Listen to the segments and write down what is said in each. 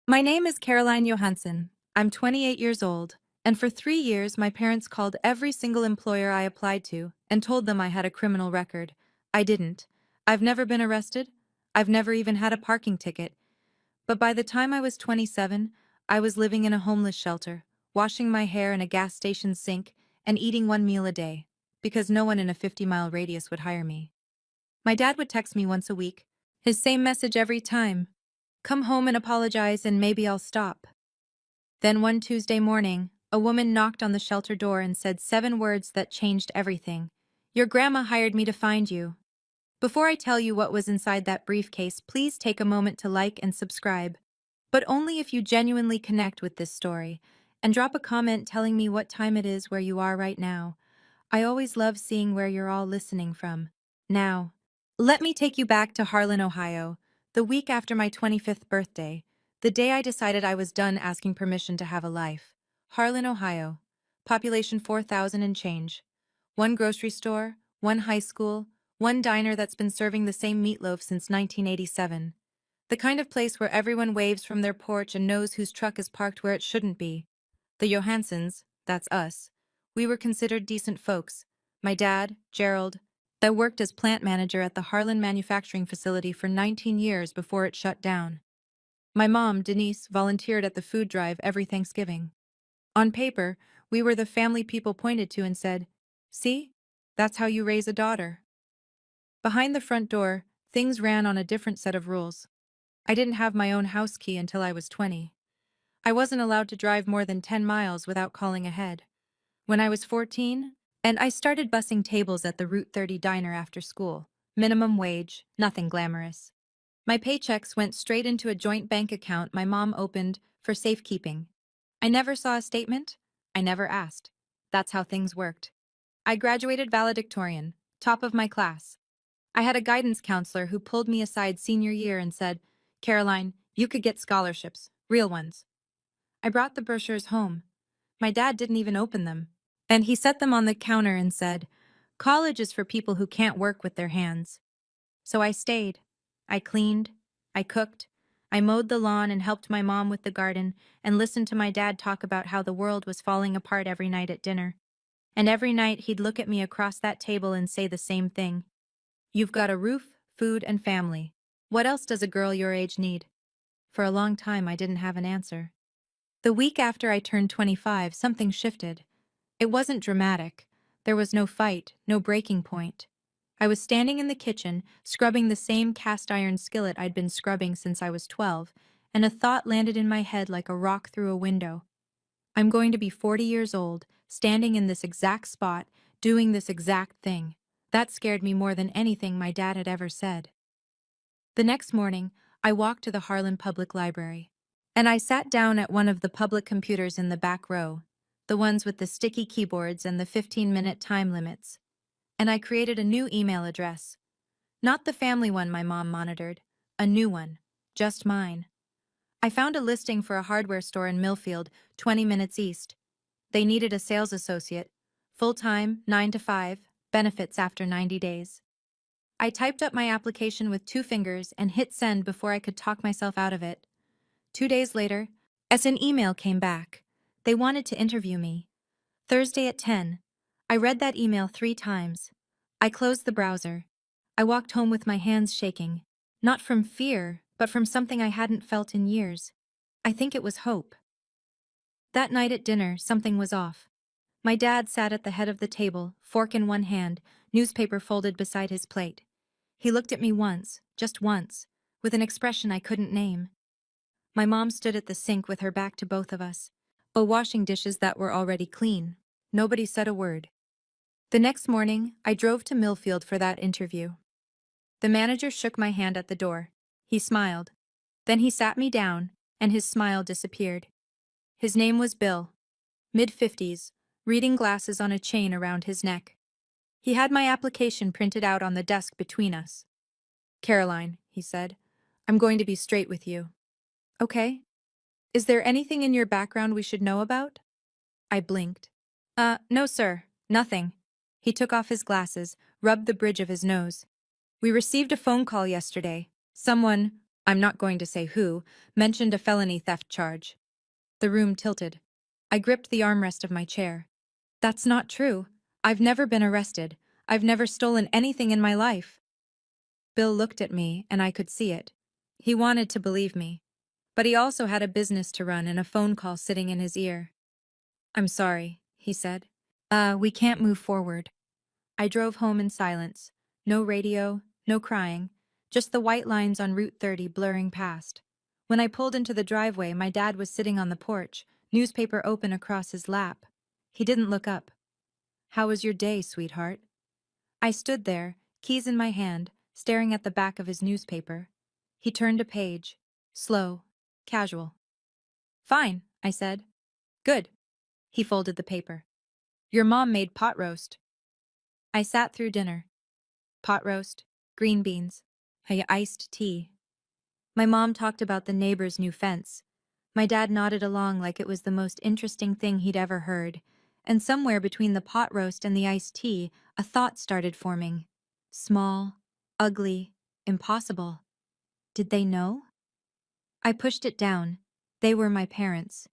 My name is Caroline Johansson. I'm 28 years old, and for 3 years my parents called every single employer I applied to and told them I had a criminal record. I didn't. I've never been arrested. I've never even had a parking ticket. But by the time I was 27, I was living in a homeless shelter, washing my hair in a gas station sink, and eating one meal a day, because no one in a 50-mile radius would hire me. My dad would text me once a week. His same message every time. Come home and apologize and maybe I'll stop. Then one Tuesday morning, a woman knocked on the shelter door and said 7 words that changed everything. Your grandma hired me to find you. Before I tell you what was inside that briefcase, please take a moment to like and subscribe. But only if you genuinely connect with this story. And drop a comment telling me what time it is where you are right now. I always love seeing where you're all listening from. Now, let me take you back to Harlan, Ohio, the week after my 25th birthday, the day I decided I was done asking permission to have a life. Harlan, Ohio. Population 4,000 and change. One grocery store, one high school, one diner that's been serving the same meatloaf since 1987. The kind of place where everyone waves from their porch and knows whose truck is parked where it shouldn't be. The Johanssons, that's us. We were considered decent folks. My dad, Gerald, that worked as plant manager at the Harlan manufacturing facility for 19 years before it shut down. My mom, Denise, volunteered at the food drive every Thanksgiving. On paper, we were the family people pointed to and said, "See? That's how you raise a daughter." Behind the front door, things ran on a different set of rules. I didn't have my own house key until I was 20. I wasn't allowed to drive more than 10 miles without calling ahead. When I was 14, and I started bussing tables at the Route 30 diner after school. Minimum wage, nothing glamorous. My paychecks went straight into a joint bank account my mom opened for safekeeping. I never saw a statement. I never asked. That's how things worked. I graduated valedictorian, top of my class. I had a guidance counselor who pulled me aside senior year and said, "Caroline, you could get scholarships, real ones." I brought the brochures home. My dad didn't even open them. And he set them on the counter and said, "College is for people who can't work with their hands." So I stayed. I cleaned. I cooked. I mowed the lawn and helped my mom with the garden and listened to my dad talk about how the world was falling apart every night at dinner. And every night he'd look at me across that table and say the same thing. "You've got a roof, food, and family. What else does a girl your age need?" For a long time I didn't have an answer. The week after I turned 25, something shifted. It wasn't dramatic. There was no fight, no breaking point. I was standing in the kitchen, scrubbing the same cast-iron skillet I'd been scrubbing since I was 12, and a thought landed in my head like a rock through a window. I'm going to be 40 years old, standing in this exact spot, doing this exact thing. That scared me more than anything my dad had ever said. The next morning, I walked to the Harlan Public Library. And I sat down at one of the public computers in the back row, the ones with the sticky keyboards and the 15-minute time limits. And I created a new email address. Not the family one my mom monitored, a new one, just mine. I found a listing for a hardware store in Millfield, 20 minutes east. They needed a sales associate, full-time, 9 to 5, benefits after 90 days. I typed up my application with 2 fingers and hit send before I could talk myself out of it. 2 days later, as an email came back, they wanted to interview me. Thursday at 10. I read that email 3 times. I closed the browser. I walked home with my hands shaking, not from fear, but from something I hadn't felt in years. I think it was hope. That night at dinner, something was off. My dad sat at the head of the table, fork in one hand, newspaper folded beside his plate. He looked at me once, just once, with an expression I couldn't name. My mom stood at the sink with her back to both of us, washing dishes that were already clean. Nobody said a word. The next morning, I drove to Millfield for that interview. The manager shook my hand at the door. He smiled. Then he sat me down, and his smile disappeared. His name was Bill. Mid-50s, reading glasses on a chain around his neck. He had my application printed out on the desk between us. "Caroline," he said, "I'm going to be straight with you." "Okay. Is there anything in your background we should know about?" I blinked. No sir, nothing." He took off his glasses, rubbed the bridge of his nose. "We received a phone call yesterday. Someone I'm not going to say who, mentioned a felony theft charge. The room tilted. I gripped the armrest of my chair. That's not true. I've never been arrested. I've never stolen anything in my life. Bill looked at me, and I could see it. He wanted to believe me. But he also had a business to run and a phone call sitting in his ear. I'm sorry, he said. We can't move forward. I drove home in silence. No radio, no crying, just the white lines on Route 30 blurring past. When I pulled into the driveway, my dad was sitting on the porch, newspaper open across his lap. He didn't look up. How was your day, sweetheart? I stood there, keys in my hand, staring at the back of his newspaper. He turned a page. Slow. Casual. Fine, I said. Good. He folded the paper. Your mom made pot roast. I sat through dinner. Pot roast, green beans, iced tea. My mom talked about the neighbor's new fence. My dad nodded along like it was the most interesting thing he'd ever heard, and somewhere between the pot roast and the iced tea, a thought started forming. Small, ugly, impossible. Did they know? I pushed it down. They were my parents.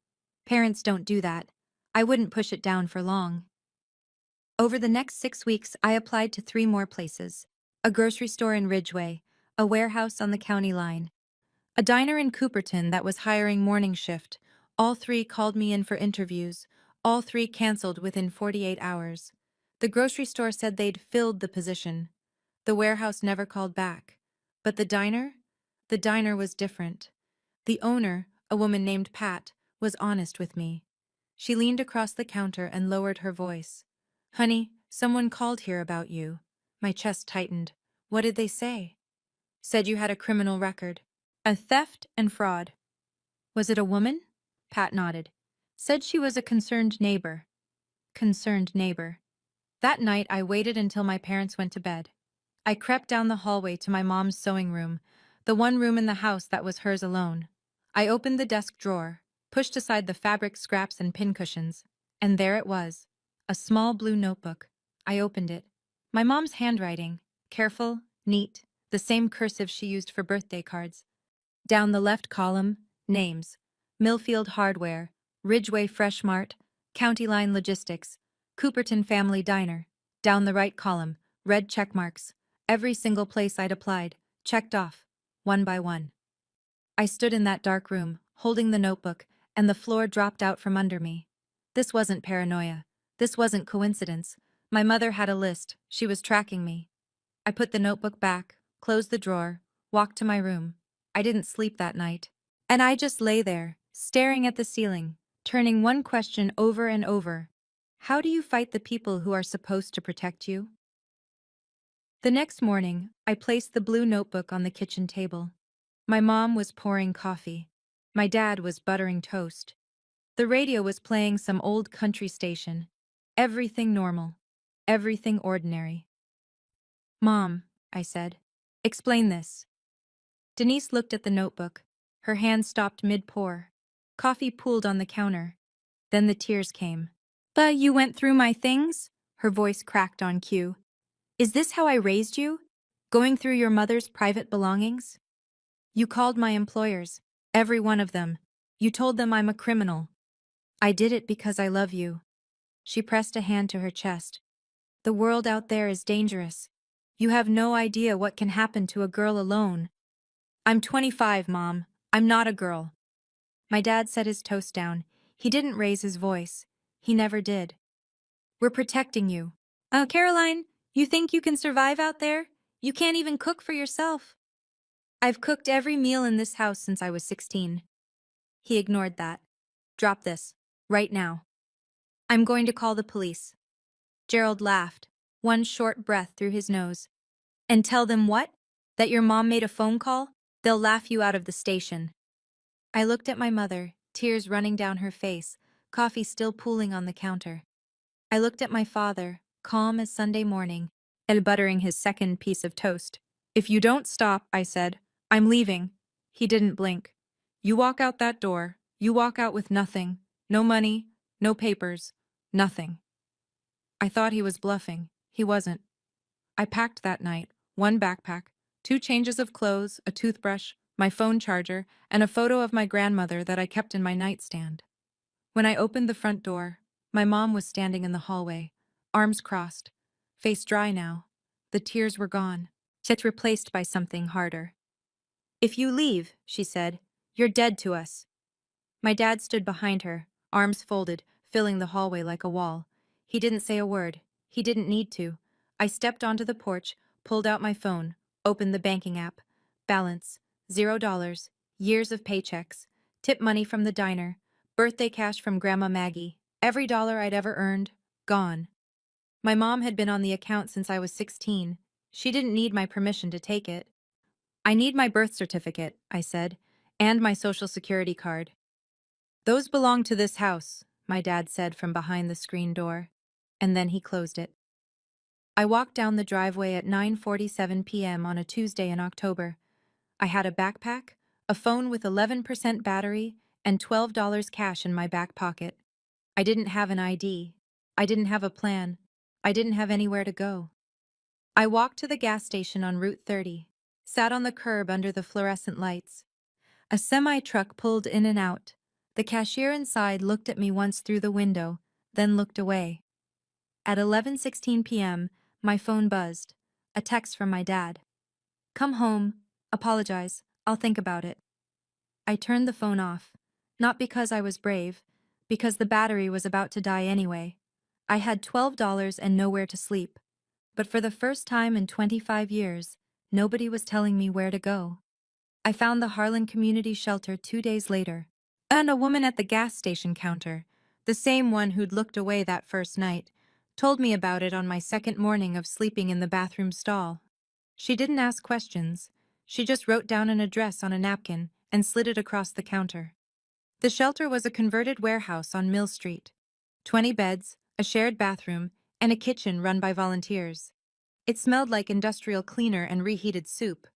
Parents don't do that. I wouldn't push it down for long. Over the next 6 weeks, I applied to 3 more places. A grocery store in Ridgeway, a warehouse on the county line, a diner in Cooperton that was hiring morning shift. All 3 called me in for interviews. All 3 canceled within 48 hours. The grocery store said they'd filled the position. The warehouse never called back. But the diner? The diner was different. The owner, a woman named Pat, was honest with me. She leaned across the counter and lowered her voice. Honey, someone called here about you. My chest tightened. What did they say? Said you had a criminal record. A theft and fraud. Was it a woman? Pat nodded. Said she was a concerned neighbor. Concerned neighbor. That night I waited until my parents went to bed. I crept down the hallway to my mom's sewing room, the one room in the house that was hers alone. I opened the desk drawer, pushed aside the fabric scraps and pincushions, and there it was. A small blue notebook. I opened it. My mom's handwriting, careful, neat, the same cursive she used for birthday cards. Down the left column, names. Millfield Hardware, Ridgeway Fresh Mart, County Line Logistics, Cooperton Family Diner. Down the right column, red check marks. Every single place I'd applied, checked off, one by one. I stood in that dark room, holding the notebook, and the floor dropped out from under me. This wasn't paranoia. This wasn't coincidence. My mother had a list. She was tracking me. I put the notebook back, closed the drawer, walked to my room. I didn't sleep that night. And I just lay there, staring at the ceiling, turning one question over and over. How do you fight the people who are supposed to protect you? The next morning, I placed the blue notebook on the kitchen table. My mom was pouring coffee. My dad was buttering toast. The radio was playing some old country station. Everything normal. Everything ordinary. Mom, I said, explain this. Denise looked at the notebook. Her hand stopped mid-pour. Coffee pooled on the counter. Then the tears came. But you went through my things? Her voice cracked on cue. Is this how I raised you? Going through your mother's private belongings? You called my employers, every one of them. You told them I'm a criminal. I did it because I love you. She pressed a hand to her chest. The world out there is dangerous. You have no idea what can happen to a girl alone. I'm 25, Mom. I'm not a girl. My dad set his toast down. He didn't raise his voice. He never did. We're protecting you. Oh, Caroline, you think you can survive out there? You can't even cook for yourself. I've cooked every meal in this house since I was 16. He ignored that. Drop this. Right now. I'm going to call the police. Gerald laughed, one short breath through his nose. And tell them what? That your mom made a phone call? They'll laugh you out of the station. I looked at my mother, tears running down her face, coffee still pooling on the counter. I looked at my father, calm as Sunday morning, and buttering his second piece of toast. If you don't stop, I said, I'm leaving. He didn't blink. You walk out that door. You walk out with nothing. No money, no papers, nothing. I thought he was bluffing. He wasn't. I packed that night, one backpack, 2 changes of clothes, a toothbrush, my phone charger, and a photo of my grandmother that I kept in my nightstand. When I opened the front door, my mom was standing in the hallway, arms crossed, face dry now. The tears were gone, yet replaced by something harder. "If you leave," she said, "you're dead to us." My dad stood behind her, arms folded, filling the hallway like a wall. He didn't say a word. He didn't need to. I stepped onto the porch, pulled out my phone, opened the banking app. Balance, $0, years of paychecks, tip money from the diner, birthday cash from Grandma Maggie, every dollar I'd ever earned, gone. My mom had been on the account since I was 16. She didn't need my permission to take it. "I need my birth certificate," I said, "and my social security card." "Those belong to this house," my dad said from behind the screen door, and then he closed it. I walked down the driveway at 9:47 p.m. on a Tuesday in October. I had a backpack, a phone with 11% battery, and $12 cash in my back pocket. I didn't have an ID. I didn't have a plan. I didn't have anywhere to go. I walked to the gas station on Route 30, sat on the curb under the fluorescent lights. A semi-truck pulled in and out. The cashier inside looked at me once through the window, then looked away. At 11:16 p.m., my phone buzzed. A text from my dad. "Come home. Apologize. I'll think about it." I turned the phone off. Not because I was brave, because the battery was about to die anyway. I had $12 and nowhere to sleep. But for the first time in 25 years, nobody was telling me where to go. I found the Harlan Community Shelter 2 days later, and a woman at the gas station counter, the same one who'd looked away that first night, told me about it on my second morning of sleeping in the bathroom stall. She didn't ask questions. She just wrote down an address on a napkin and slid it across the counter. The shelter was a converted warehouse on Mill Street. 20 beds, a shared bathroom, and a kitchen run by volunteers. It smelled like industrial cleaner and reheated soup.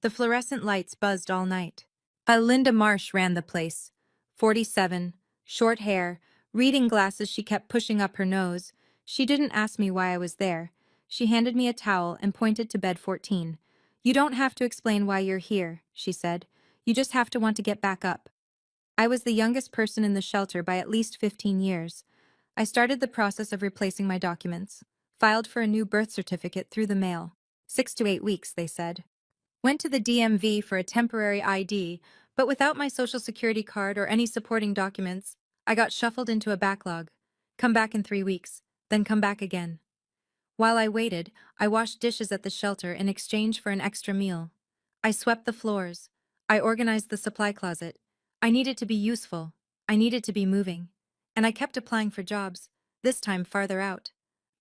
The fluorescent lights buzzed all night. Linda Marsh ran the place. 47, short hair, reading glasses she kept pushing up her nose. She didn't ask me why I was there. She handed me a towel and pointed to bed 14. "You don't have to explain why you're here," she said. "You just have to want to get back up." I was the youngest person in the shelter by at least 15 years. I started the process of replacing my documents. Filed for a new birth certificate through the mail. 6 to 8 weeks, they said. Went to the DMV for a temporary ID, but without my social security card or any supporting documents, I got shuffled into a backlog. Come back in 3 weeks, then come back again. While I waited, I washed dishes at the shelter in exchange for an extra meal. I swept the floors. I organized the supply closet. I needed to be useful. I needed to be moving. And I kept applying for jobs, this time farther out.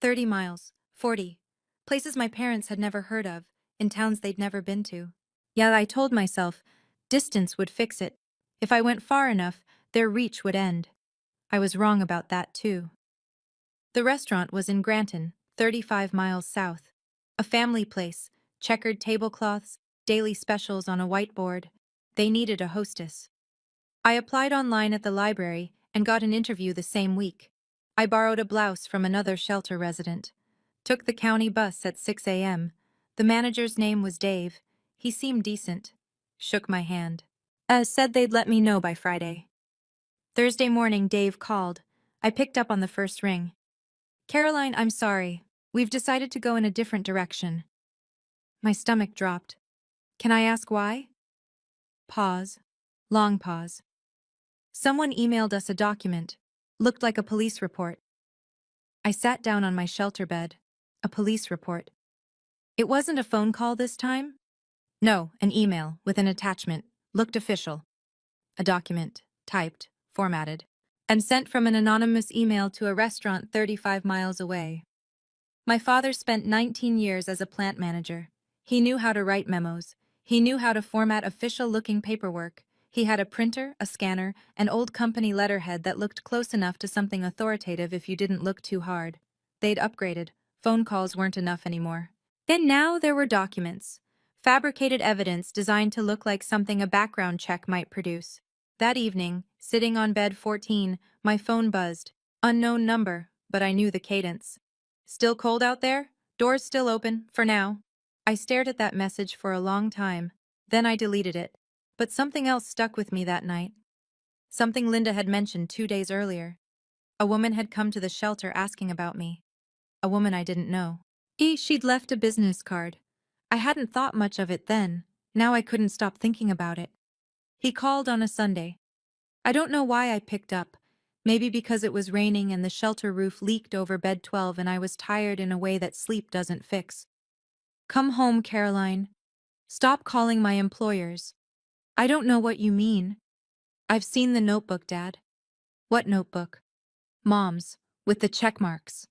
30 miles, 40. Places my parents had never heard of, in towns they'd never been to. Yet I told myself, distance would fix it. If I went far enough, their reach would end. I was wrong about that too. The restaurant was in Granton, 35 miles south. A family place, checkered tablecloths, daily specials on a whiteboard. They needed a hostess. I applied online at the library and got an interview the same week. I borrowed a blouse from another shelter resident. Took the county bus at 6 a.m. The manager's name was Dave. He seemed decent. Shook my hand. Said they'd let me know by Friday. Thursday morning, Dave called. I picked up on the first ring. "Caroline, I'm sorry. We've decided to go in a different direction." My stomach dropped. "Can I ask why?" Pause. Long pause. "Someone emailed us a document. Looked like a police report." I sat down on my shelter bed. A police report. It wasn't a phone call this time? No, an email with an attachment. Looked official. A document, typed, formatted, and sent from an anonymous email to a restaurant 35 miles away. My father spent 19 years as a plant manager. He knew how to write memos. He knew how to format official-looking paperwork. He had a printer, a scanner, an old company letterhead that looked close enough to something authoritative if you didn't look too hard. They'd upgraded. Phone calls weren't enough anymore. Then now there were documents. Fabricated evidence designed to look like something a background check might produce. That evening, sitting on bed 14, my phone buzzed. Unknown number, but I knew the cadence. "Still cold out there? Doors still open, for now." I stared at that message for a long time. Then I deleted it. But something else stuck with me that night. Something Linda had mentioned 2 days earlier. A woman had come to the shelter asking about me. A woman I didn't know. She'd left a business card. I hadn't thought much of it then. Now I couldn't stop thinking about it. He called on a Sunday. I don't know why I picked up. Maybe because it was raining and the shelter roof leaked over bed 12 and I was tired in a way that sleep doesn't fix. Come home, Caroline. Stop calling my employers. I don't know what you mean. I've seen the notebook, Dad. What notebook? Mom's, with the check marks.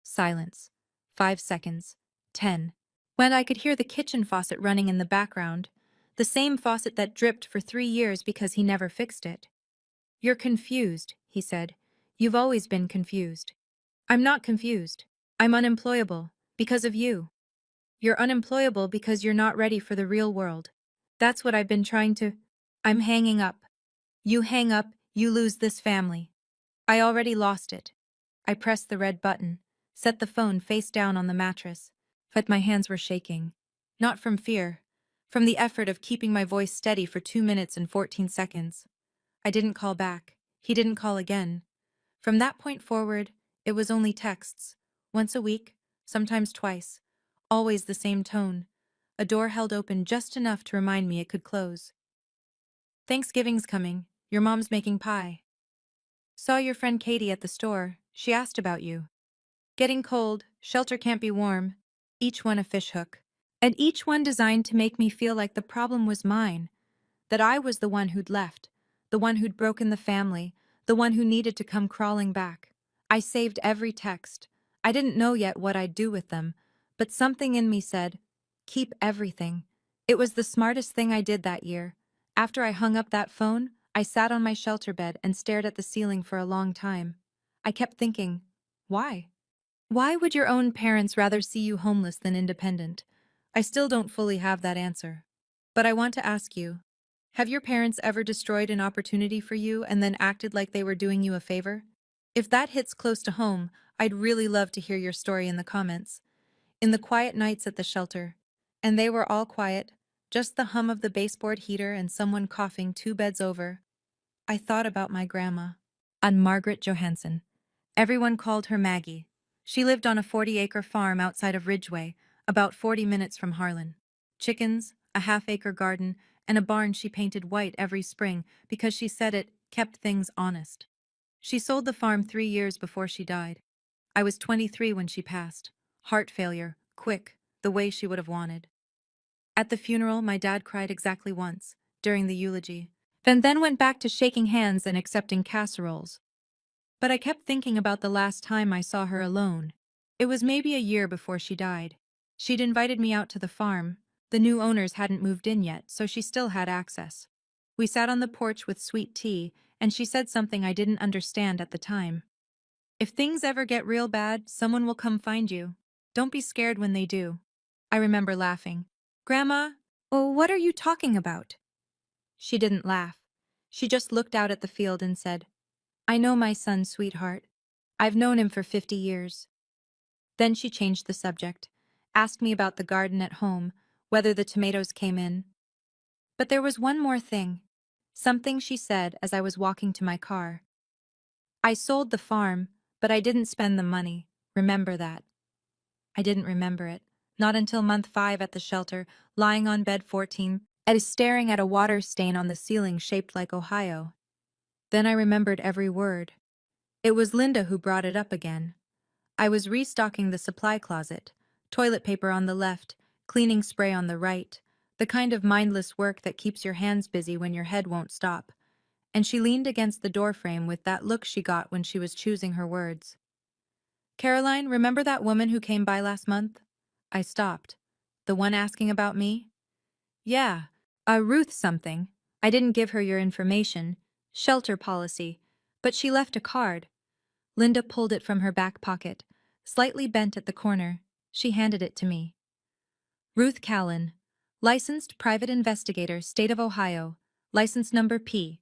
Silence. 5 seconds. 10. When I could hear the kitchen faucet running in the background. The same faucet that dripped for 3 years because he never fixed it. You're confused, he said. You've always been confused. I'm not confused. I'm unemployable. Because of you. You're unemployable because you're not ready for the real world. That's what I've been trying to... I'm hanging up. You hang up, you lose this family. I already lost it. I pressed the red button, set the phone face down on the mattress, but my hands were shaking. Not from fear, from the effort of keeping my voice steady for 2 minutes and 14 seconds. I didn't call back. He didn't call again. From that point forward, it was only texts. Once a week, sometimes twice. Always the same tone. A door held open just enough to remind me it could close. Thanksgiving's coming. Your mom's making pie. Saw your friend Katie at the store. She asked about you. Getting cold, shelter can't be warm. Each one a fishhook. And each one designed to make me feel like the problem was mine. That I was the one who'd left. The one who'd broken the family. The one who needed to come crawling back. I saved every text. I didn't know yet what I'd do with them. But something in me said, keep everything. It was the smartest thing I did that year. After I hung up that phone, I sat on my shelter bed and stared at the ceiling for a long time. I kept thinking, why? Why would your own parents rather see you homeless than independent? I still don't fully have that answer. But I want to ask you, have your parents ever destroyed an opportunity for you and then acted like they were doing you a favor? If that hits close to home, I'd really love to hear your story in the comments. In the quiet nights at the shelter, and they were all quiet, just the hum of the baseboard heater and someone coughing 2 beds over, I thought about my grandma. On Margaret Johansson. Everyone called her Maggie. She lived on a 40-acre farm outside of Ridgeway, about 40 minutes from Harlan. Chickens, a half-acre garden, and a barn she painted white every spring because she said it kept things honest. She sold the farm 3 years before she died. I was 23 when she passed. Heart failure, quick, the way she would have wanted. At the funeral, my dad cried exactly once, during the eulogy, then went back to shaking hands and accepting casseroles. But I kept thinking about the last time I saw her alone. It was maybe a year before she died. She'd invited me out to the farm. The new owners hadn't moved in yet, so she still had access. We sat on the porch with sweet tea, and she said something I didn't understand at the time. If things ever get real bad, someone will come find you. Don't be scared when they do. I remember laughing. Grandma, oh, what are you talking about? She didn't laugh. She just looked out at the field and said, I know my son, sweetheart. I've known him for 50 years. Then she changed the subject, asked me about the garden at home, whether the tomatoes came in. But there was one more thing. Something she said as I was walking to my car. I sold the farm, but I didn't spend the money. Remember that. I didn't remember it. Not until month 5 at the shelter, lying on bed 14, and staring at a water stain on the ceiling shaped like Ohio. Then I remembered every word. It was Linda who brought it up again. I was restocking the supply closet, toilet paper on the left, cleaning spray on the right, the kind of mindless work that keeps your hands busy when your head won't stop. And she leaned against the doorframe with that look she got when she was choosing her words. Caroline, remember that woman who came by last month? I stopped. The one asking about me? Yeah, Ruth something. I didn't give her your information. Shelter policy. But she left a card. Linda pulled it from her back pocket, slightly bent at the corner. She handed it to me. Ruth Callan, licensed private investigator, State of Ohio, license number P.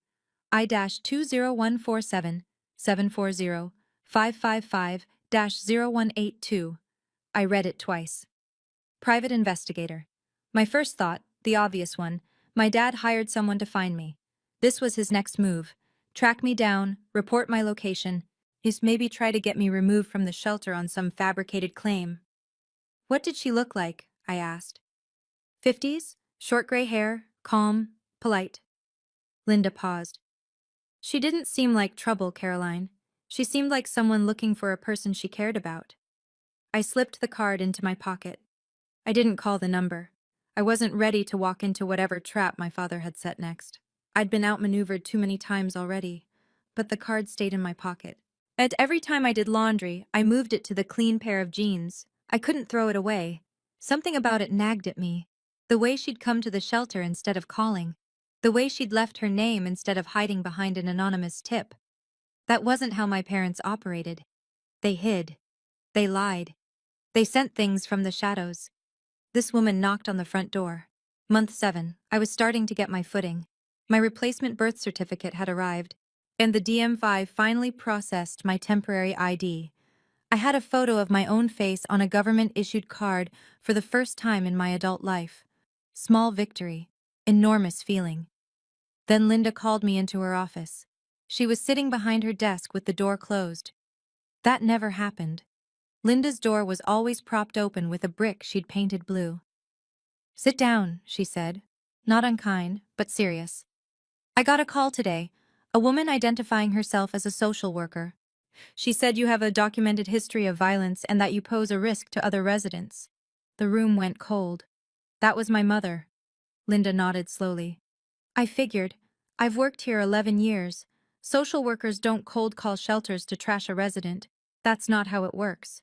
I-20147 740 555-0182. I read it twice. Private investigator. My first thought, the obvious one, My dad hired someone to find me. This was his next move. Track me down, report my location, is maybe try to get me removed from the shelter on some fabricated claim. What did she look like? I asked. 50s, short gray hair, calm, polite. Linda paused. She didn't seem like trouble, Caroline. She seemed like someone looking for a person she cared about. I slipped the card into my pocket. I didn't call the number. I wasn't ready to walk into whatever trap my father had set next. I'd been outmaneuvered too many times already, but the card stayed in my pocket. And every time I did laundry, I moved it to the clean pair of jeans. I couldn't throw it away. Something about it nagged at me. The way she'd come to the shelter instead of calling. The way she'd left her name instead of hiding behind an anonymous tip. That wasn't how my parents operated. They hid. They lied. They sent things from the shadows. This woman knocked on the front door. Month 7, I was starting to get my footing. My replacement birth certificate had arrived, and the DM5 finally processed my temporary ID. I had a photo of my own face on a government-issued card for the first time in my adult life. Small victory. Enormous feeling. Then Linda called me into her office. She was sitting behind her desk with the door closed. That never happened. Linda's door was always propped open with a brick she'd painted blue. "Sit down," she said. Not unkind, but serious. "I got a call today. A woman identifying herself as a social worker. She said you have a documented history of violence and that you pose a risk to other residents." The room went cold. "That was my mother." Linda nodded slowly. "I figured. I've worked here 11 years. Social workers don't cold call shelters to trash a resident. That's not how it works."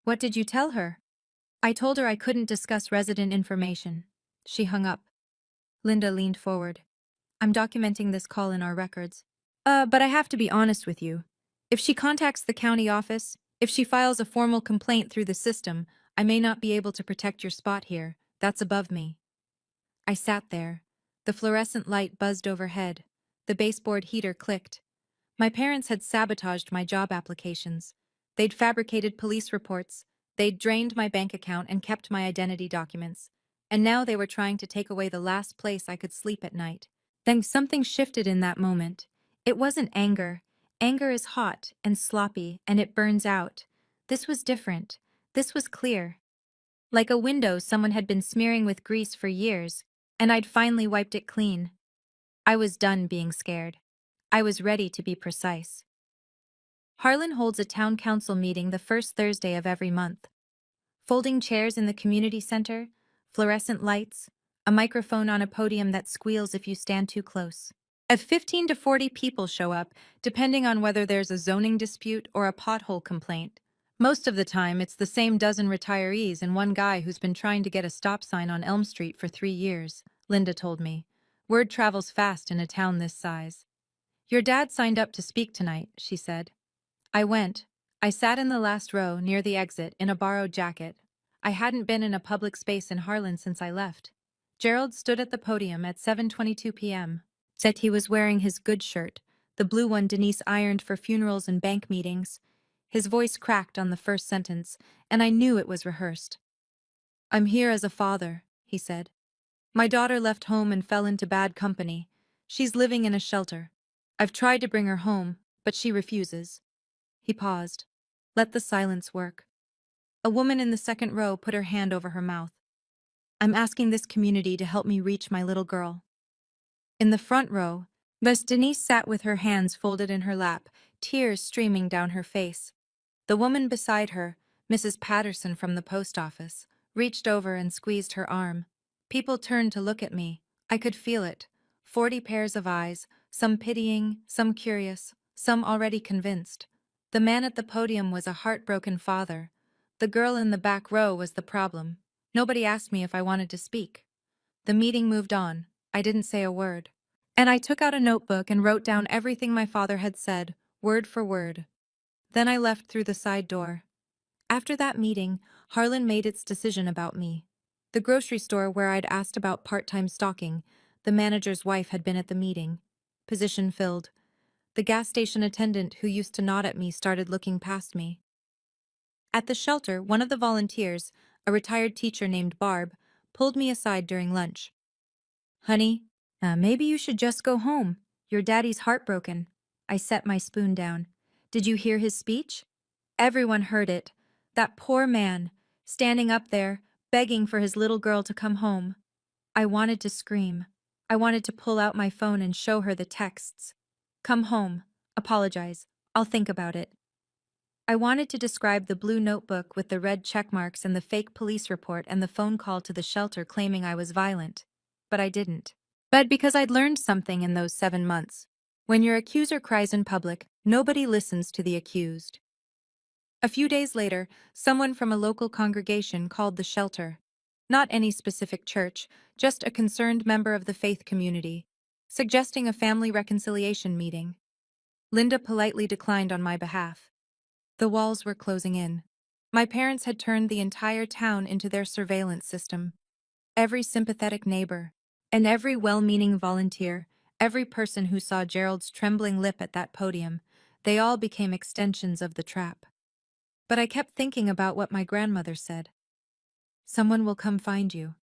"What did you tell her?" "I told her I couldn't discuss resident information." She hung up. Linda leaned forward. "I'm documenting this call in our records. But I have to be honest with you. If she contacts the county office, if she files a formal complaint through the system, I may not be able to protect your spot here. That's above me." I sat there. The fluorescent light buzzed overhead. The baseboard heater clicked. My parents had sabotaged my job applications. They'd fabricated police reports. They'd drained my bank account and kept my identity documents. And now they were trying to take away the last place I could sleep at night. Then something shifted in that moment. It wasn't anger. Anger is hot and sloppy, and it burns out. This was different. This was clear. Like a window someone had been smearing with grease for years, and I'd finally wiped it clean. I was done being scared. I was ready to be precise. Harlan holds a town council meeting the first Thursday of every month. Folding chairs in the community center, fluorescent lights, a microphone on a podium that squeals if you stand too close. At 15 to 40 people show up, depending on whether there's a zoning dispute or a pothole complaint. Most of the time, it's the same dozen retirees and one guy who's been trying to get a stop sign on Elm Street for 3 years, Linda told me. Word travels fast in a town this size. "Your dad signed up to speak tonight," she said. I went. I sat in the last row, near the exit, in a borrowed jacket. I hadn't been in a public space in Harlan since I left. Gerald stood at the podium at 7:22 p.m. Said he was wearing his good shirt, the blue one Denise ironed for funerals and bank meetings. His voice cracked on the first sentence, and I knew it was rehearsed. "I'm here as a father," he said. "My daughter left home and fell into bad company. She's living in a shelter. I've tried to bring her home, but she refuses." He paused. Let the silence work. A woman in the second row put her hand over her mouth. "I'm asking this community to help me reach my little girl." In the front row, Miss Denise sat with her hands folded in her lap, tears streaming down her face. The woman beside her, Mrs. Patterson from the post office, reached over and squeezed her arm. People turned to look at me. I could feel it. 40 pairs of eyes, some pitying, some curious, some already convinced. The man at the podium was a heartbroken father. The girl in the back row was the problem. Nobody asked me if I wanted to speak. The meeting moved on. I didn't say a word. And I took out a notebook and wrote down everything my father had said, word for word. Then I left through the side door. After that meeting, Harlan made its decision about me. The grocery store where I'd asked about part-time stocking, the manager's wife had been at the meeting. Position filled. The gas station attendant who used to nod at me started looking past me. At the shelter, one of the volunteers, a retired teacher named Barb, pulled me aside during lunch. Honey, maybe you should just go home. Your daddy's heartbroken. I set my spoon down. Did you hear his speech? Everyone heard it. That poor man, standing up there, begging for his little girl to come home. I wanted to scream. I wanted to pull out my phone and show her the texts. Come home. Apologize. I'll think about it. I wanted to describe the blue notebook with the red check marks and the fake police report and the phone call to the shelter claiming I was violent. But I didn't. But because I'd learned something in those 7 months. When your accuser cries in public, nobody listens to the accused. A few days later, someone from a local congregation called the shelter. Not any specific church, just a concerned member of the faith community, suggesting a family reconciliation meeting. Linda politely declined on my behalf. The walls were closing in. My parents had turned the entire town into their surveillance system. Every sympathetic neighbor, and every well-meaning volunteer, every person who saw Gerald's trembling lip at that podium, they all became extensions of the trap. But I kept thinking about what my grandmother said. Someone will come find you.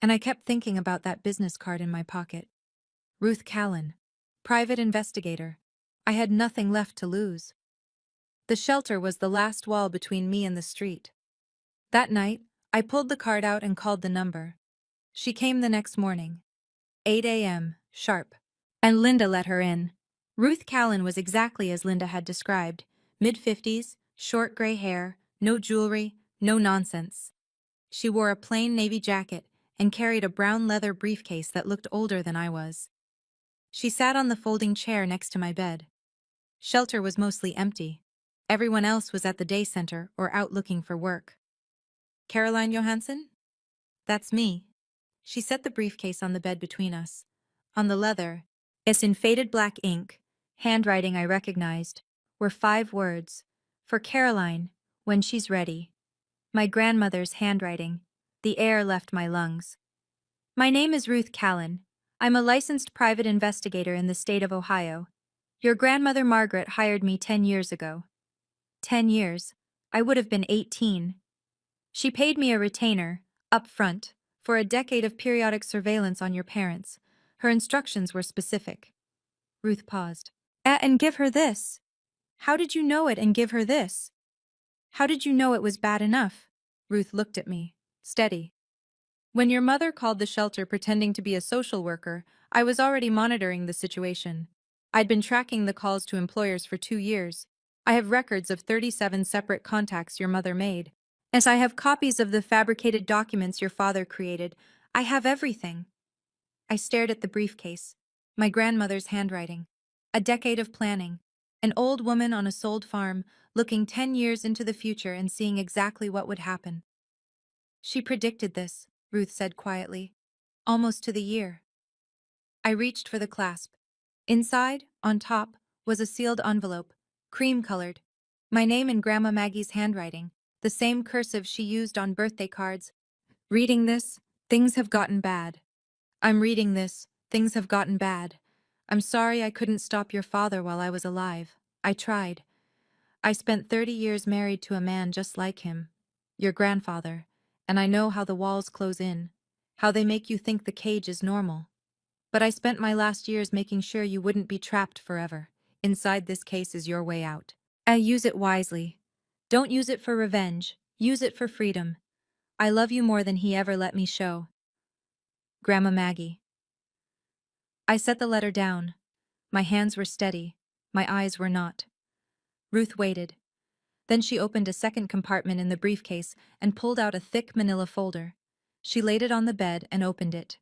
And I kept thinking about that business card in my pocket. Ruth Callan, private investigator. I had nothing left to lose. The shelter was the last wall between me and the street. That night, I pulled the card out and called the number. She came the next morning. 8 a.m., sharp. And Linda let her in. Ruth Callan was exactly as Linda had described. Mid-50s, short gray hair, no jewelry, no nonsense. She wore a plain navy jacket and carried a brown leather briefcase that looked older than I was. She sat on the folding chair next to my bed. Shelter was mostly empty. Everyone else was at the day center or out looking for work. Caroline Johansson? That's me. She set the briefcase on the bed between us. On the leather, it's in faded black ink, handwriting I recognized, were 5 words. For Caroline, when she's ready. My grandmother's handwriting. The air left my lungs. My name is Ruth Callan. I'm a licensed private investigator in the state of Ohio. Your grandmother Margaret hired me 10 years ago. 10 years. I would have been 18. She paid me a retainer, up front, for a decade of periodic surveillance on your parents. Her instructions were specific. Ruth paused. And give her this. How did you know it and give her this? How did you know it was bad enough? Ruth looked at me, steady. When your mother called the shelter pretending to be a social worker, I was already monitoring the situation. I'd been tracking the calls to employers for 2 years. I have records of 37 separate contacts your mother made. As I have copies of the fabricated documents your father created, I have everything. I stared at the briefcase. My grandmother's handwriting. A decade of planning. An old woman on a sold farm, looking 10 years into the future and seeing exactly what would happen. She predicted this, Ruth said quietly. Almost to the year. I reached for the clasp. Inside, on top, was a sealed envelope, cream-colored. My name in Grandma Maggie's handwriting, the same cursive she used on birthday cards. Reading this, things have gotten bad. I'm reading this, things have gotten bad. I'm sorry I couldn't stop your father while I was alive. I tried. I spent 30 years married to a man just like him, your grandfather, and I know how the walls close in, how they make you think the cage is normal. But I spent my last years making sure you wouldn't be trapped forever. Inside this case is your way out. I use it wisely. Don't use it for revenge. Use it for freedom. I love you more than he ever let me show. Grandma Maggie. I set the letter down. My hands were steady. My eyes were not. Ruth waited. Then she opened a second compartment in the briefcase and pulled out a thick manila folder. She laid it on the bed and opened it.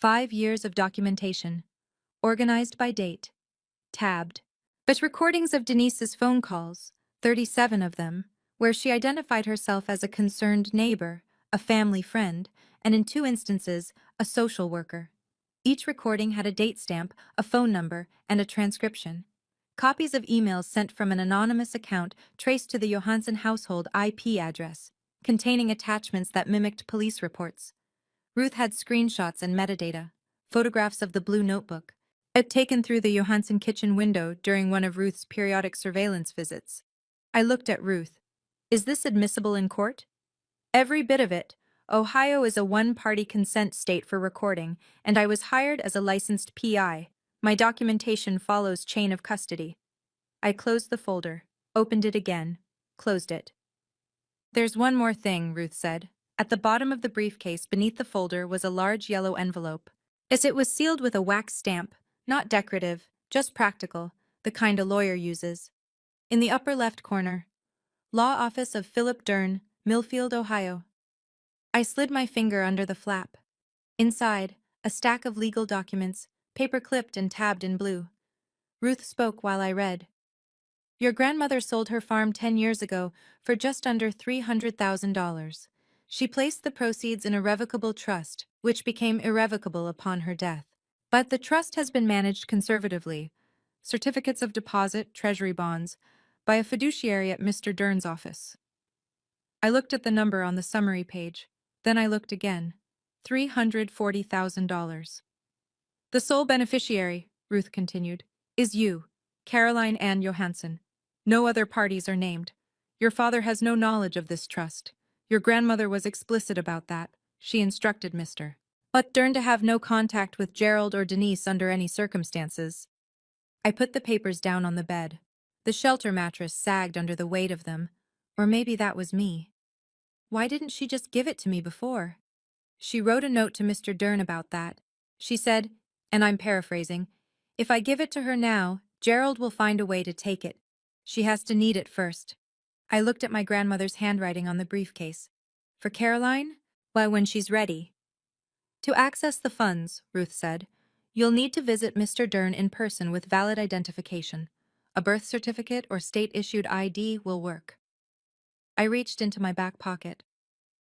5 years of documentation. Organized by date. Tabbed. But recordings of Denise's phone calls, 37 of them, where she identified herself as a concerned neighbor, a family friend, and in 2 instances, a social worker. Each recording had a date stamp, a phone number, and a transcription. Copies of emails sent from an anonymous account traced to the Johansson household IP address, containing attachments that mimicked police reports. Ruth had screenshots and metadata, photographs of the blue notebook, taken through the Johansson kitchen window during one of Ruth's periodic surveillance visits. I looked at Ruth. Is this admissible in court? Every bit of it. Ohio is a one-party consent state for recording, and I was hired as a licensed PI. My documentation follows chain of custody. I closed the folder, opened it again, closed it. There's one more thing, Ruth said. At the bottom of the briefcase beneath the folder was a large yellow envelope. As it was sealed with a wax stamp, not decorative, just practical, the kind a lawyer uses. In the upper left corner, Law Office of Philip Dern, Millfield, Ohio. I slid my finger under the flap. Inside, a stack of legal documents, paper-clipped and tabbed in blue. Ruth spoke while I read. Your grandmother sold her farm 10 years ago for just under $300,000. She placed the proceeds in a revocable trust, which became irrevocable upon her death. But the trust has been managed conservatively, certificates of deposit, treasury bonds, by a fiduciary at Mr. Dern's office. I looked at the number on the summary page. Then I looked again. $340,000. The sole beneficiary, Ruth continued, is you, Caroline Ann Johansson. No other parties are named. Your father has no knowledge of this trust. Your grandmother was explicit about that. She instructed Mr. But Dern to have no contact with Gerald or Denise under any circumstances. I put the papers down on the bed. The shelter mattress sagged under the weight of them. Or maybe that was me. Why didn't she just give it to me before? She wrote a note to Mr. Dern about that. She said, and I'm paraphrasing, if I give it to her now, Gerald will find a way to take it. She has to need it first. I looked at my grandmother's handwriting on the briefcase. For Caroline? Why, when she's ready. To access the funds, Ruth said, you'll need to visit Mr. Dern in person with valid identification. A birth certificate or state-issued ID will work. I reached into my back pocket,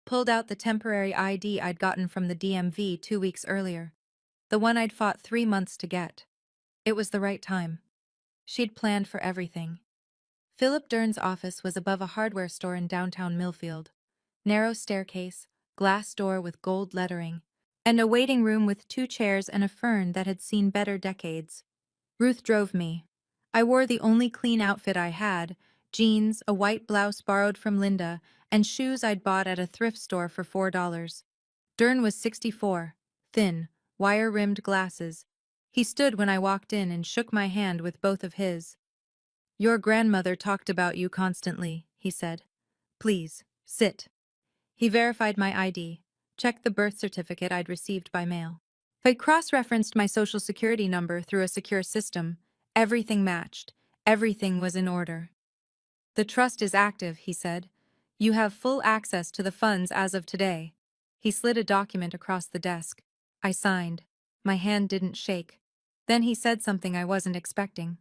pulled out the temporary ID I'd gotten from the DMV 2 weeks earlier, the one I'd fought 3 months to get. It was the right time. She'd planned for everything. Philip Dern's office was above a hardware store in downtown Millfield. Narrow staircase, glass door with gold lettering, and a waiting room with 2 chairs and a fern that had seen better decades. Ruth drove me. I wore the only clean outfit I had, jeans, a white blouse borrowed from Linda, and shoes I'd bought at a thrift store for $4. Dern was 64, thin, wire-rimmed glasses. He stood when I walked in and shook my hand with both of his. Your grandmother talked about you constantly, he said. Please, sit. He verified my ID, checked the birth certificate I'd received by mail. I'd cross-referenced my social security number through a secure system. Everything matched. Everything was in order. The trust is active, he said. You have full access to the funds as of today. He slid a document across the desk. I signed. My hand didn't shake. Then he said something I wasn't expecting.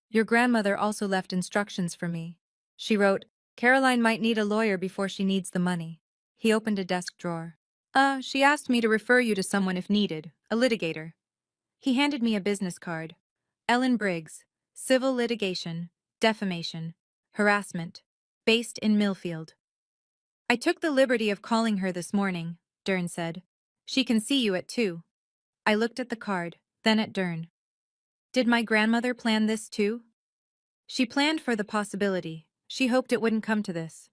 Your grandmother also left instructions for me. She wrote, Caroline might need a lawyer before she needs the money. He opened a desk drawer. She asked me to refer you to someone if needed, a litigator. He handed me a business card. Ellen Briggs, civil litigation, defamation, harassment, based in Millfield. I took the liberty of calling her this morning, Dern said. She can see you at 2. I looked at the card, then at Dern. Did my grandmother plan this too? She planned for the possibility. She hoped it wouldn't come to this.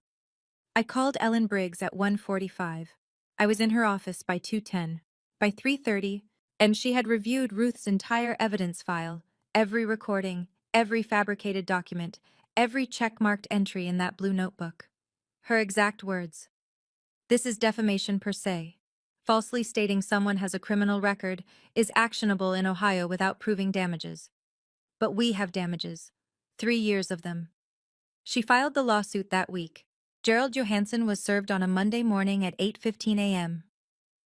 I called Ellen Briggs at 1:45. I was in her office by 2:10. By 3:30, and she had reviewed Ruth's entire evidence file, every recording, every fabricated document, every check-marked entry in that blue notebook. Her exact words. This is defamation per se. Falsely stating someone has a criminal record is actionable in Ohio without proving damages. But we have damages. 3 years of them. She filed the lawsuit that week. Gerald Johansson was served on a Monday morning at 8:15 a.m.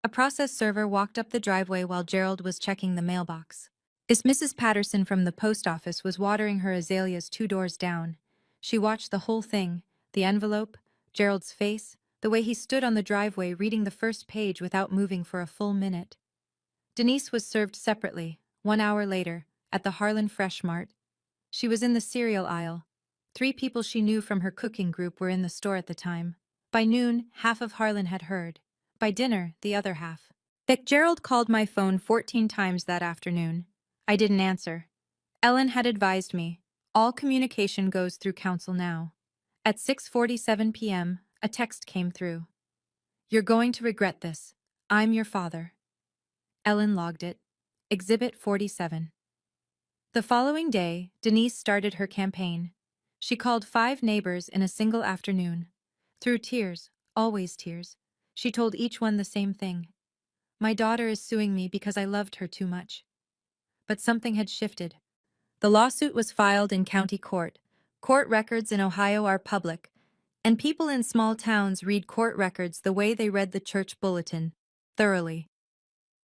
A process server walked up the driveway while Gerald was checking the mailbox. Mrs. Patterson from the post office was watering her azaleas 2 doors down. She watched the whole thing, the envelope, Gerald's face, the way he stood on the driveway reading the first page without moving for a full minute. Denise was served separately, 1 hour later, at the Harlan Fresh Mart. She was in the cereal aisle. 3 people she knew from her cooking group were in the store at the time. By noon, half of Harlan had heard. By dinner, the other half. Gerald called my phone 14 times that afternoon. I didn't answer. Ellen had advised me, all communication goes through counsel now. At 6:47 p.m., a text came through. You're going to regret this. I'm your father. Ellen logged it. Exhibit 47. The following day, Denise started her campaign. She called 5 neighbors in a single afternoon. Through tears, always tears, she told each one the same thing. My daughter is suing me because I loved her too much. But something had shifted. The lawsuit was filed in county court. Court records in Ohio are public, and people in small towns read court records the way they read the church bulletin, thoroughly.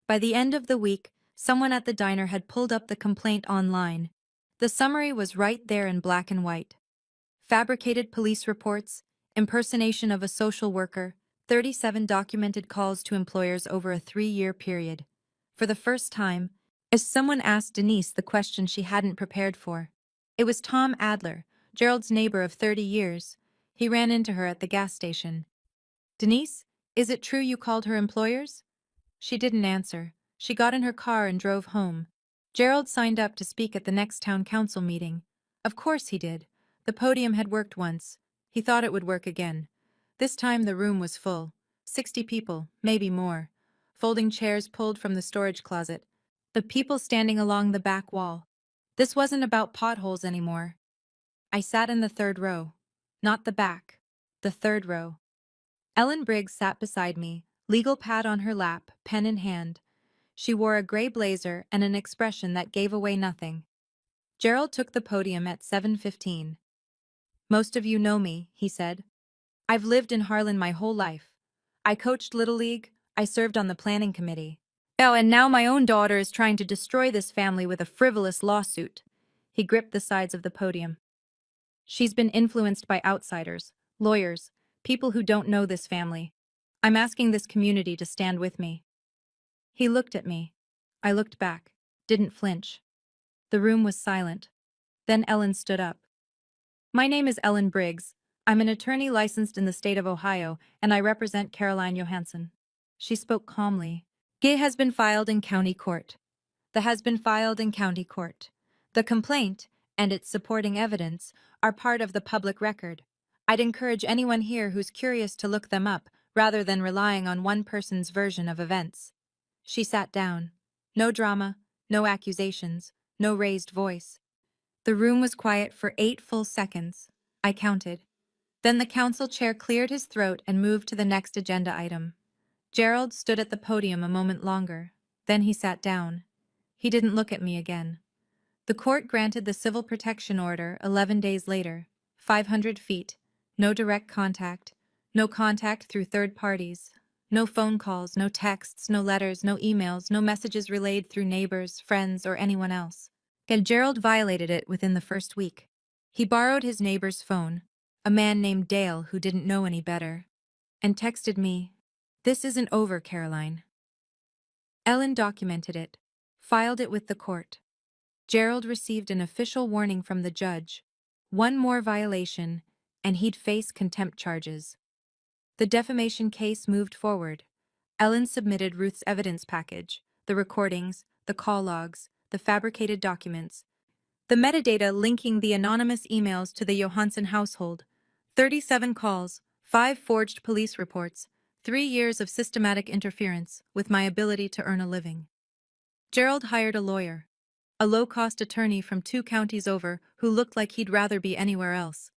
By the end of the week, someone at the diner had pulled up the complaint online. The summary was right there in black and white. Fabricated police reports, impersonation of a social worker, 37 documented calls to employers over a 3-year period. For the first time, as someone asked Denise the question she hadn't prepared for. It was Tom Adler, Gerald's neighbor of 30 years. He ran into her at the gas station. Denise, is it true you called her employers? She didn't answer. She got in her car and drove home. Gerald signed up to speak at the next town council meeting. Of course he did. The podium had worked once. He thought it would work again. This time the room was full. 60 people, maybe more. Folding chairs pulled from the storage closet. The people standing along the back wall. This wasn't about potholes anymore. I sat in the 3rd row. Not the back. The 3rd row. Ellen Briggs sat beside me, legal pad on her lap, pen in hand. She wore a gray blazer and an expression that gave away nothing. Gerald took the podium at 7:15. Most of you know me, he said. I've lived in Harlan my whole life. I coached Little League, I served on the planning committee. Oh, and now my own daughter is trying to destroy this family with a frivolous lawsuit. He gripped the sides of the podium. She's been influenced by outsiders, lawyers, people who don't know this family. I'm asking this community to stand with me. He looked at me. I looked back, didn't flinch. The room was silent. Then Ellen stood up. My name is Ellen Briggs. I'm an attorney licensed in the state of Ohio, and I represent Caroline Johansson. She spoke calmly. Gay has been filed in county court. The has been filed in county court. The complaint, and its supporting evidence, are part of the public record. I'd encourage anyone here who's curious to look them up, rather than relying on one person's version of events. She sat down. No drama, no accusations, no raised voice. The room was quiet for 8 full seconds. I counted. Then the council chair cleared his throat and moved to the next agenda item. Gerald stood at the podium a moment longer. Then he sat down. He didn't look at me again. The court granted the civil protection order 11 days later. 500 feet. No direct contact. No contact through third parties. No phone calls, no texts, no letters, no emails, no messages relayed through neighbors, friends, or anyone else. Gerald violated it within the first week. He borrowed his neighbor's phone, a man named Dale who didn't know any better, and texted me, "This isn't over, Caroline." Ellen documented it, filed it with the court. Gerald received an official warning from the judge. One more violation, and he'd face contempt charges. The defamation case moved forward. Ellen submitted Ruth's evidence package, the recordings, the call logs, the fabricated documents, the metadata linking the anonymous emails to the Johansson household, 37 calls, 5 forged police reports, 3 years of systematic interference with my ability to earn a living. Gerald hired a lawyer, a low-cost attorney from 2 counties over who looked like he'd rather be anywhere else.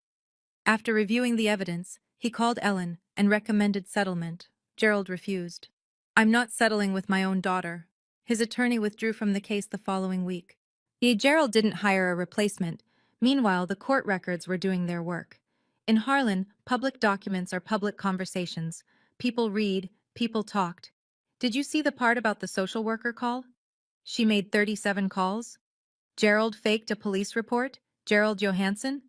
After reviewing the evidence, he called Ellen and recommended settlement. Gerald refused. "I'm not settling with my own daughter." His attorney withdrew from the case the following week. Gerald didn't hire a replacement. Meanwhile, the court records were doing their work. In Harlan, public documents are public conversations. People read, people talked. Did you see the part about the social worker call? She made 37 calls. Gerald faked a police report? Gerald Johansson?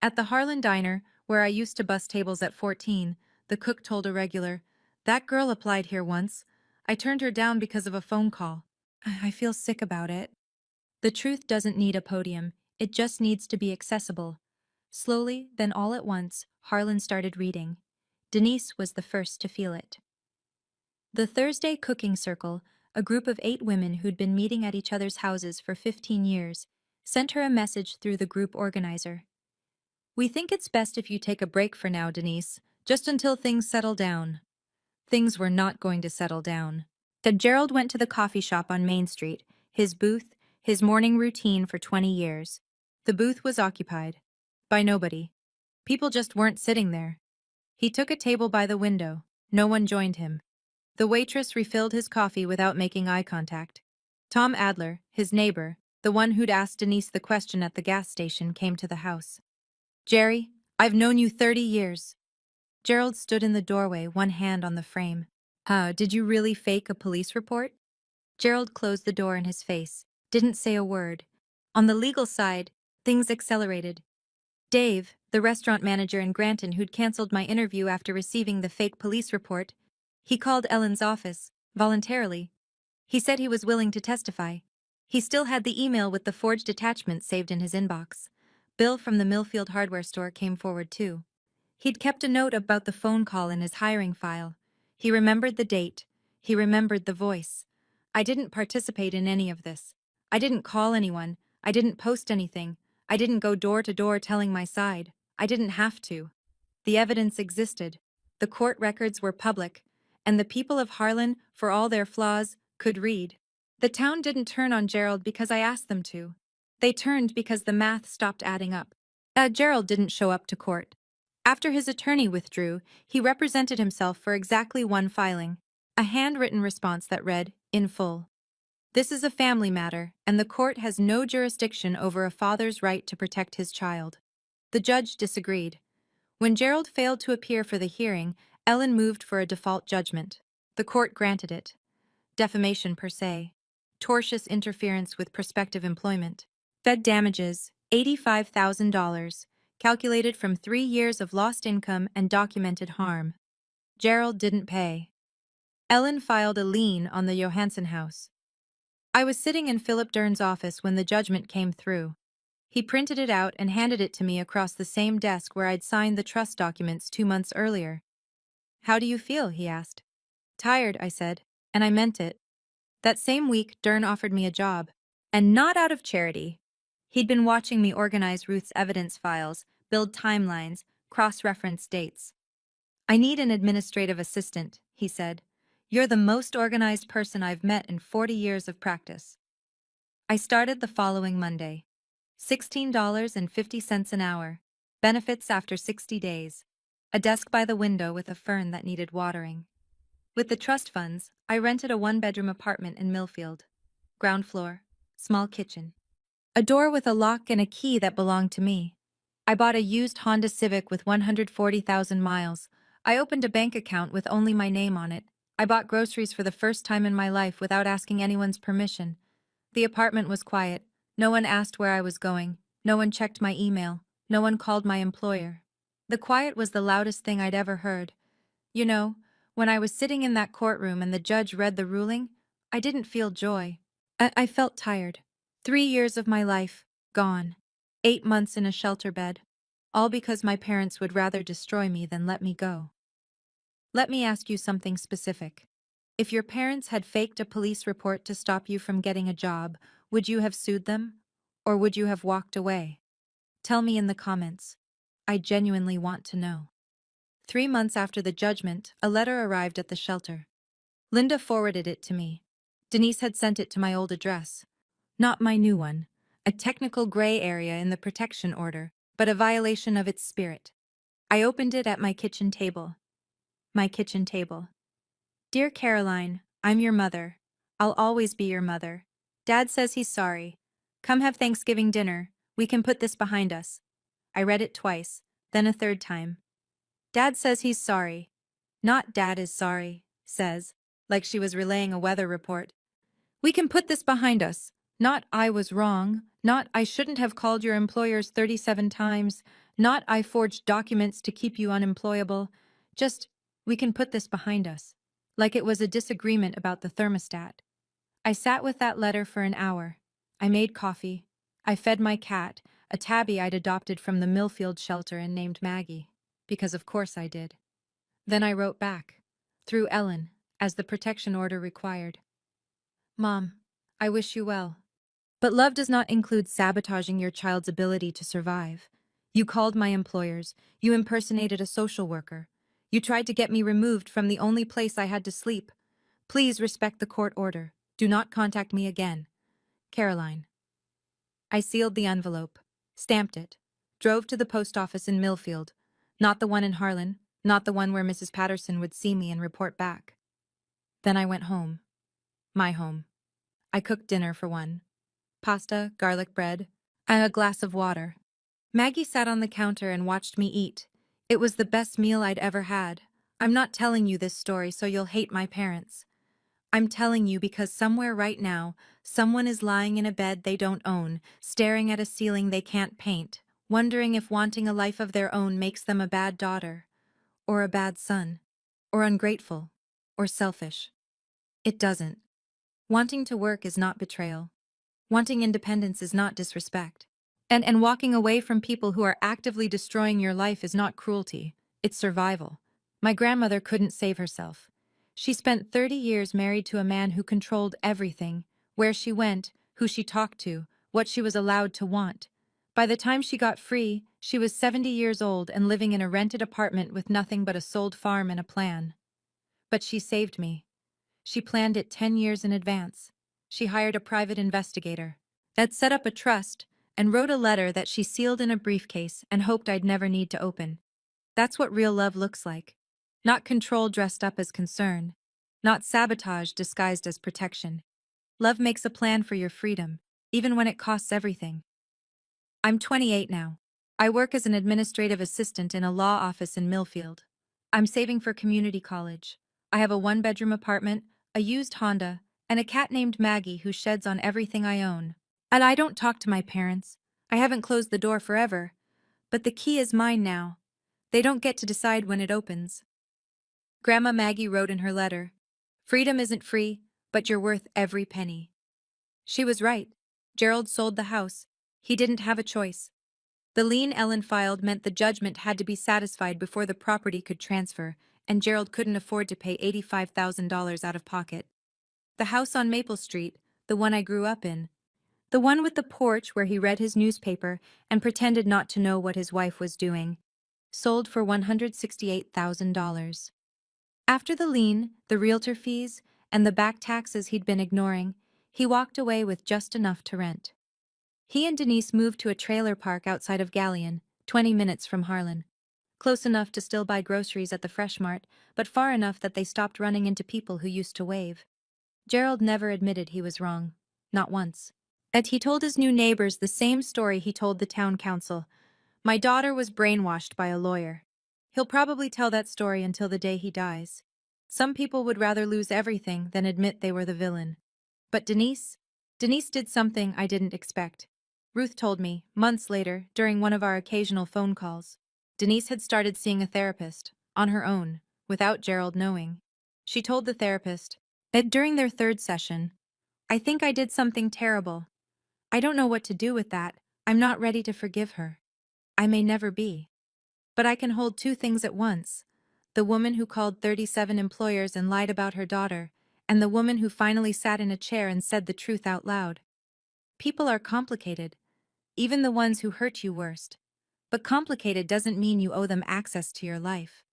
At the Harlan diner, where I used to bus tables at 14, the cook told a regular, "That girl applied here once. I turned her down because of a phone call. I feel sick about it." The truth doesn't need a podium, it just needs to be accessible. Slowly, then all at once, Harlan started reading. Denise was the first to feel it. The Thursday Cooking Circle, a group of 8 women who'd been meeting at each other's houses for 15 years, sent her a message through the group organizer. "We think it's best if you take a break for now, Denise, just until things settle down." Things were not going to settle down. Gerald went to the coffee shop on Main Street, his booth, his morning routine for 20 years. The booth was occupied. By nobody. People just weren't sitting there. He took a table by the window. No one joined him. The waitress refilled his coffee without making eye contact. Tom Adler, his neighbor, the one who'd asked Denise the question at the gas station, came to the house. "Jerry, I've known you 30 years. Gerald stood in the doorway, one hand on the frame. Did you really fake a police report? Gerald closed the door in his face, didn't say a word. On the legal side, things accelerated. Dave, the restaurant manager in Granton who'd canceled my interview after receiving the fake police report, he called Ellen's office, voluntarily. He said he was willing to testify. He still had the email with the forged attachment saved in his inbox. Bill from the Millfield hardware store came forward too. He'd kept a note about the phone call in his hiring file. He remembered the date. He remembered the voice. I didn't participate in any of this. I didn't call anyone. I didn't post anything. I didn't go door to door telling my side. I didn't have to. The evidence existed. The court records were public, and the people of Harlan, for all their flaws, could read. The town didn't turn on Gerald because I asked them to. They turned because the math stopped adding up. Gerald didn't show up to court. After his attorney withdrew, he represented himself for exactly one filing, a handwritten response that read, in full. This is a family matter, and the court has no jurisdiction over a father's right to protect his child. The judge disagreed. When Gerald failed to appear for the hearing, Ellen moved for a default judgment. The court granted it. Defamation per se. Tortious interference with prospective employment. Fed damages, $85,000. Calculated from 3 years of lost income and documented harm. Gerald didn't pay. Ellen filed a lien on the Johansson house. I was sitting in Philip Dern's office when the judgment came through. He printed it out and handed it to me across the same desk where I'd signed the trust documents 2 months earlier. "How do you feel?" he asked. "Tired," I said, and I meant it. That same week, Dern offered me a job. And not out of charity. He'd been watching me organize Ruth's evidence files, build timelines, cross-reference dates. "I need an administrative assistant," he said. "You're the most organized person I've met in 40 years of practice." I started the following Monday. $16.50 an hour. Benefits after 60 days. A desk by the window with a fern that needed watering. With the trust funds, I rented a one-bedroom apartment in Millfield. Ground floor, small kitchen. A door with a lock and a key that belonged to me. I bought a used Honda Civic with 140,000 miles. I opened a bank account with only my name on it. I bought groceries for the first time in my life without asking anyone's permission. The apartment was quiet. No one asked where I was going. No one checked my email. No one called my employer. The quiet was the loudest thing I'd ever heard. You know, when I was sitting in that courtroom and the judge read the ruling, I didn't feel joy. I felt tired. 3 years of my life, gone. 8 months in a shelter bed. All because my parents would rather destroy me than let me go. Let me ask you something specific. If your parents had faked a police report to stop you from getting a job, would you have sued them? Or would you have walked away? Tell me in the comments. I genuinely want to know. 3 months after the judgment, a letter arrived at the shelter. Linda forwarded it to me. Denise had sent it to my old address. Not my new one. A technical gray area in the protection order, but a violation of its spirit. I opened it at my kitchen table. My kitchen table. Dear Caroline, I'm your mother. I'll always be your mother. Dad says he's sorry. Come have Thanksgiving dinner. We can put this behind us. I read it twice, then a third time. Dad says he's sorry. Not Dad is sorry, says, like she was relaying a weather report. We can put this behind us. Not I was wrong. Not I shouldn't have called your employers 37 times. Not I forged documents to keep you unemployable. Just, we can put this behind us. Like it was a disagreement about the thermostat. I sat with that letter for an hour. I made coffee. I fed my cat, a tabby I'd adopted from the Millfield shelter and named Maggie. Because of course I did. Then I wrote back. Through Ellen, as the protection order required. Mom, I wish you well. But love does not include sabotaging your child's ability to survive. You called my employers. You impersonated a social worker. You tried to get me removed from the only place I had to sleep. Please respect the court order. Do not contact me again. Caroline. I sealed the envelope, stamped it, drove to the post office in Millfield. Not the one in Harlan, not the one where Mrs. Patterson would see me and report back. Then I went home. My home. I cooked dinner for one. Pasta, garlic bread, and a glass of water. Maggie sat on the counter and watched me eat. It was the best meal I'd ever had. I'm not telling you this story so you'll hate my parents. I'm telling you because somewhere right now, someone is lying in a bed they don't own, staring at a ceiling they can't paint, wondering if wanting a life of their own makes them a bad daughter, or a bad son, or ungrateful, or selfish. It doesn't. Wanting to work is not betrayal. Wanting independence is not disrespect. And walking away from people who are actively destroying your life is not cruelty. It's survival. My grandmother couldn't save herself. She spent 30 years married to a man who controlled everything, where she went, who she talked to, what she was allowed to want. By the time she got free, she was 70 years old and living in a rented apartment with nothing but a sold farm and a plan. But she saved me. She planned it 10 years in advance. She hired a private investigator that set up a trust and wrote a letter that she sealed in a briefcase and hoped I'd never need to open. That's what real love looks like. Not control dressed up as concern. Not sabotage disguised as protection. Love makes a plan for your freedom, even when it costs everything. I'm 28 now. I work as an administrative assistant in a law office in Millfield. I'm saving for community college. I have a one-bedroom apartment, a used Honda, and a cat named Maggie who sheds on everything I own. And I don't talk to my parents. I haven't closed the door forever. But the key is mine now. They don't get to decide when it opens. Grandma Maggie wrote in her letter, "Freedom isn't free, but you're worth every penny." She was right. Gerald sold the house. He didn't have a choice. The lien Ellen filed meant the judgment had to be satisfied before the property could transfer, and Gerald couldn't afford to pay $85,000 out of pocket. The house on Maple Street, the one I grew up in, the one with the porch where he read his newspaper and pretended not to know what his wife was doing, sold for $168,000. After the lien, the realtor fees, and the back taxes he'd been ignoring, he walked away with just enough to rent. He and Denise moved to a trailer park outside of Galleon, 20 minutes from Harlan. Close enough to still buy groceries at the Fresh Mart, but far enough that they stopped running into people who used to wave. Gerald never admitted he was wrong. Not once. And he told his new neighbors the same story he told the town council. My daughter was brainwashed by a lawyer. He'll probably tell that story until the day he dies. Some people would rather lose everything than admit they were the villain. But Denise did something I didn't expect. Ruth told me, months later, during one of our occasional phone calls. Denise had started seeing a therapist, on her own, without Gerald knowing. She told the therapist that during their third session, "I think I did something terrible. I don't know what to do with that. I'm not ready to forgive her. I may never be. But I can hold two things at once. The woman who called 37 employers and lied about her daughter, and the woman who finally sat in a chair and said the truth out loud. People are complicated, even the ones who hurt you worst. But complicated doesn't mean you owe them access to your life.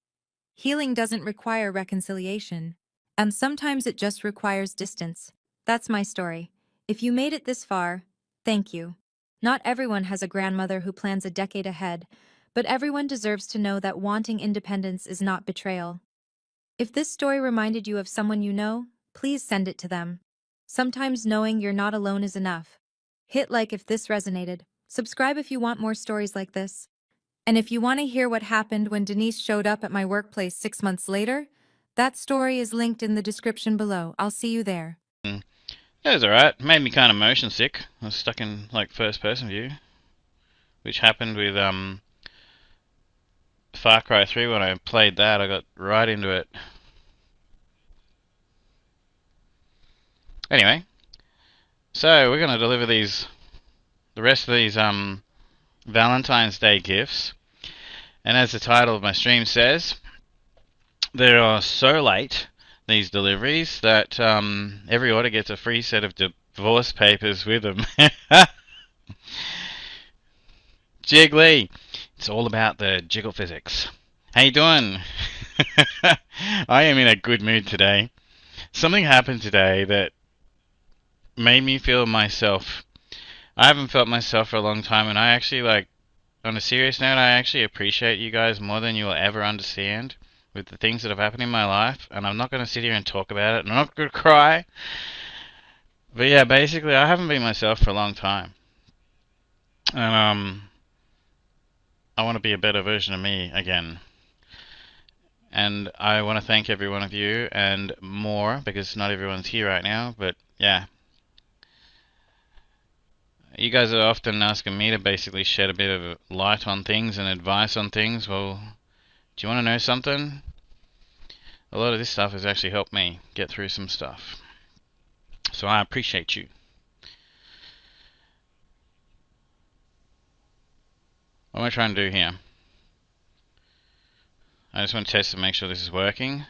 Healing doesn't require reconciliation, and sometimes it just requires distance. That's my story. If you made it this far, thank you. Not everyone has a grandmother who plans a decade ahead, but everyone deserves to know that wanting independence is not betrayal. If this story reminded you of someone you know, please send it to them. Sometimes knowing you're not alone is enough. Hit like if this resonated. Subscribe if you want more stories like this. And if you want to hear what happened when Denise showed up at my workplace 6 months later, that story is linked in the description below. I'll see you there. It was alright. Made me kind of motion sick. I was stuck in like first person view, which happened with Far Cry 3. When I played that, I got right into it. Anyway, so we're gonna deliver the rest of these Valentine's Day gifts, and as the title of my stream says, they are so late, these deliveries, that every order gets a free set of divorce papers with them. Jiggly! It's all about the jiggle physics. How you doing? I am in a good mood today. Something happened today that made me feel myself. I haven't felt myself for a long time, and I actually, like, on a serious note, I actually appreciate you guys more than you will ever understand with the things that have happened in my life, and I'm not going to sit here and talk about it, and I'm not going to cry. But yeah, basically, I haven't been myself for a long time. And, I want to be a better version of me again. And I want to thank every one of you and more, because not everyone's here right now, but yeah. You guys are often asking me to basically shed a bit of light on things and advice on things. Well, do you want to know something? A lot of this stuff has actually helped me get through some stuff. So I appreciate you. What am I trying to do here? I just want to test to make sure this is working.